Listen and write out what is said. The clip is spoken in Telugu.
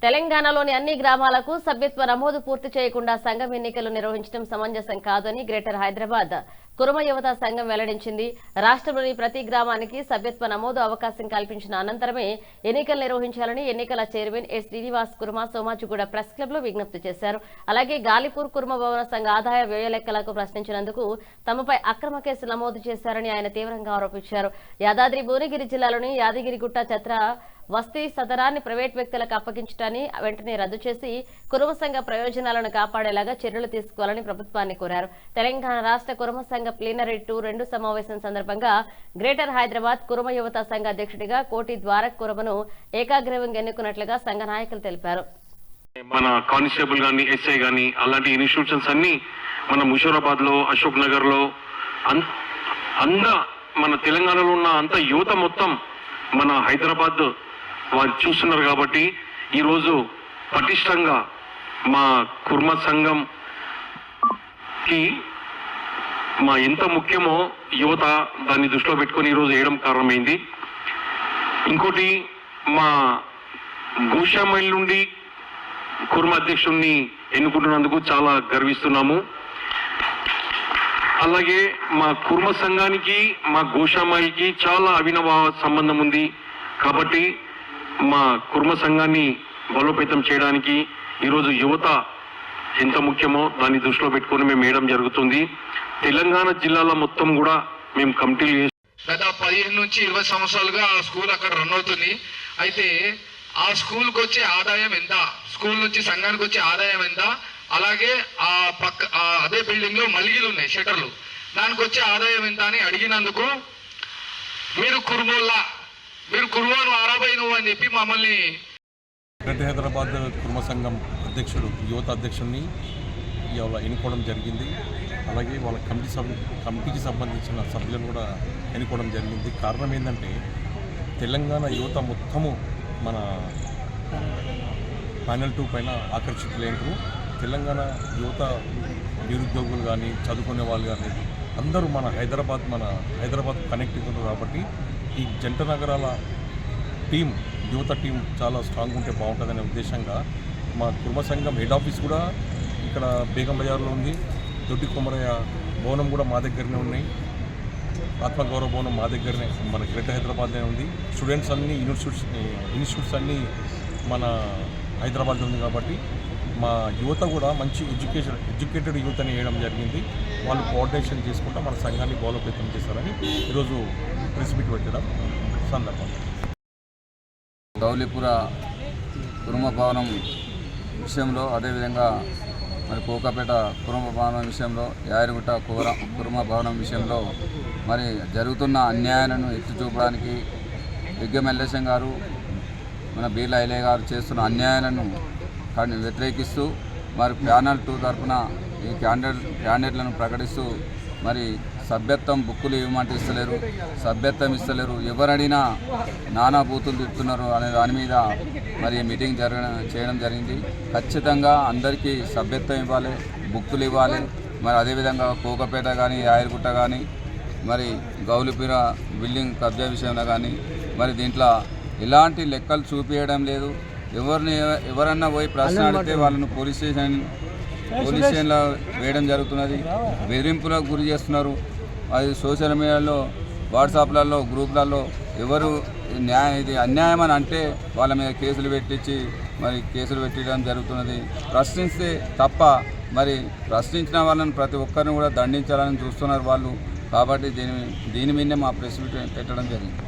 తెలంగాణలోని అన్ని గ్రామాలకు సభ్యత్వ నమోదు పూర్తి చేయకుండా సంఘం ఎన్నికలు నిర్వహించడం సమంజసం కాదని గ్రేటర్ హైదరాబాద్ కురుమ యువత సంఘం వెల్లడించింది. రాష్ట్రంలోని ప్రతి గ్రామానికి సభ్యత్వ నమోదు అవకాశం కల్పించిన అనంతరమే ఎన్నికలు నిర్వహించాలని ఎన్నికల చైర్మన్ ఎస్ శ్రీనివాస్ కుర్మ సోమాజిగూడ ప్రెస్ క్లబ్ లో విజ్ఞప్తి చేశారు. అలాగే గాలిపూర్ కుర్మ భవన సంఘ ఆదాయ వ్యయ లెక్కలకు ప్రశ్నించినందుకు తమపై అక్రమ కేసు నమోదు చేశారని ఆయన తీవ్రంగా ఆరోపించారు. యాదాద్రి భువనగిరి జిల్లాలోని యాదగిరిగుట్ట ఛత్ర వస్తీ సదరాన్ని ప్రైవేట్ వ్యక్తులకు అప్పగించడాన్ని వెంటనే రద్దు చేసి కురుమ సంఘ ప్రయోజనాలను కాపాడేలాగా చర్యలు తీసుకోవాలని ప్రభుత్వాన్ని కోరారు. తెలంగాణ రాష్ట్ర కురుమ సంఘ ప్లీనరీ 2 సమావేశం సందర్భంగా గ్రేటర్ హైదరాబాద్ కురుమ యువత సంఘ అధ్యక్షుడిగా కోటి ద్వారక్ కురుమను ఏకాగ్రీవంగా ఎన్నుకున్నట్లుగా సంఘ నాయకులు తెలిపారు. మన కానిస్టేబుల్ గాని ఎస్ఐ గాని అలాంటి ఇన్స్టిట్యూషన్స్ అన్ని మన ముషీరాబాద్ లో అశోక్ నగర్ లో మన తెలంగాణలో ఉన్న అంత యువత మొత్తం మన హైదరాబాద్ వారు చూస్తున్నారు. కాబట్టి ఈరోజు పటిష్టంగా మా కుర్మ సంఘంకి ఎంత ముఖ్యమో యువత దాన్ని దృష్టిలో పెట్టుకొని ఈరోజు వేయడం కారణమైంది. ఇంకోటి మా గోషామైల్ నుండి కుర్మ అధ్యక్షుడిని ఎన్నుకుంటున్నందుకు చాలా గర్విస్తున్నాము. అలాగే మా కుర్మ సంఘానికి మా గోషామైల్కి చాలా అవినవ సంబంధం ఉంది. కాబట్టి మా కుర్మ సంఘాన్ని బలోపేతం చేయడానికి ఈరోజు యువత ఎంత ముఖ్యమో దాన్ని దృష్టిలో పెట్టుకొని మేము వేయడం జరుగుతుంది. తెలంగాణ జిల్లాల మొత్తం కూడా మేము కమిటీలు గత 15 నుంచి 20 సంవత్సరాలుగా ఆ స్కూల్ అక్కడ రన్ అవుతుంది. అయితే ఆ స్కూల్కి వచ్చే ఆదాయం ఎంత, స్కూల్ నుంచి సంఘానికి వచ్చే ఆదాయం ఎంత, అలాగే ఆ పక్క అదే బిల్డింగ్ లో మల్గిలు ఉన్నాయి షటర్లు, దానికి వచ్చే ఆదాయం ఎంత అని అడిగినందుకు మీరు కుర్మోను ఆరాబై నువ్వు అని చెప్పి మమ్మల్ని గ్రేటర్ హైదరాబాద్ కుర్మ సంఘం అధ్యక్షుడు యువత అధ్యక్షుడిని ఇవాళ ఎన్నుకోవడం జరిగింది. అలాగే వాళ్ళ కమిటీకి సంబంధించిన సభ్యులను కూడా ఎన్నుకోవడం జరిగింది. కారణం ఏంటంటే తెలంగాణ యువత మొత్తము మన ప్యానెల్ 2 పైన ఆకర్షితులైనరు. తెలంగాణ యువత నిరుద్యోగులు కానీ చదువుకునే వాళ్ళు కానీ అందరూ మన హైదరాబాద్ కనెక్ట్ అవుతున్నారు. కాబట్టి ఈ జంట నగరాల యువత టీం చాలా స్ట్రాంగ్ ఉంటే బాగుంటుందనే ఉద్దేశంగా మా కుర్మ సంఘం హెడ్ ఆఫీస్ కూడా ఇక్కడ బేగం బజార్లో ఉంది. దొడ్డి కొమరయ్య భవనం కూడా మా దగ్గరనే ఉన్నాయి. ఆత్మగౌరవ భవనం మా దగ్గరనే మన గ్రేటర్ హైదరాబాద్లోనే ఉంది. స్టూడెంట్స్ అన్ని ఇన్స్టిట్యూట్స్ అన్నీ మన హైదరాబాద్లో ఉంది. కాబట్టి మా యువత కూడా మంచి ఎడ్యుకేటెడ్ యువతని వేయడం జరిగింది. వాళ్ళు కోఆర్డినేషన్ చేసుకుంటా మన సంఘాన్ని బలోపేతం చేస్తారని ఈరోజు ప్రెస్ మీట్ పెట్టడం సందర్భం. గౌలిపుర కురుమ భవనం విషయంలో, అదేవిధంగా మరి కోకాపేట కురుమ భవనం విషయంలో, యాదగిరిగుట్ట కురుమ భవనం విషయంలో మరి జరుగుతున్న అన్యాయాలను ఎత్తి చూపడానికి ఎల్లెసం గారు మన బీర్ల ఐలయ్య గారు చేస్తున్న అన్యాయాలను వ్యతిరేకిస్తూ మరి ప్యానల్ 2 తరఫున ఈ క్యాండిడేట్లను ప్రకటిస్తూ మరి సభ్యత్వం బుక్కులు ఇవ్వమంటే ఇస్తలేరు, సభ్యత్వం ఇస్తలేరు, ఎవరడినా నానా బూతులు తిప్పుతున్నారు అనే దాని మీద మరి మీటింగ్ చేయడం జరిగింది. ఖచ్చితంగా అందరికీ సభ్యత్వం ఇవ్వాలి, బుక్కులు ఇవ్వాలి. మరి అదేవిధంగా కోకపేట కానీ యాదగిరిగుట్ట కానీ మరి గౌలిపుర బిల్డింగ్ కబ్జా విషయంలో కానీ మరి దీంట్లో ఎలాంటి లెక్కలు చూపించడం లేదు. ఎవరన్నా పోయి ప్రశ్న అడిగితే వాళ్ళను పోలీస్ స్టేషన్లో వేయడం జరుగుతున్నది. బెదిరింపులకు గురి చేస్తున్నారు. అది సోషల్ మీడియాలో, వాట్సాప్లలో, గ్రూప్లలో ఎవరు ఇది అన్యాయం అని అంటే వాళ్ళ మీద కేసులు పెట్టడం జరుగుతున్నది. ప్రశ్నిస్తే తప్ప మరి ప్రశ్నించిన వాళ్ళని ప్రతి ఒక్కరిని కూడా దండించాలని చూస్తున్నారు వాళ్ళు. కాబట్టి దీని మీదనే మా ప్రెస్ మీట్ పెట్టడం జరిగింది.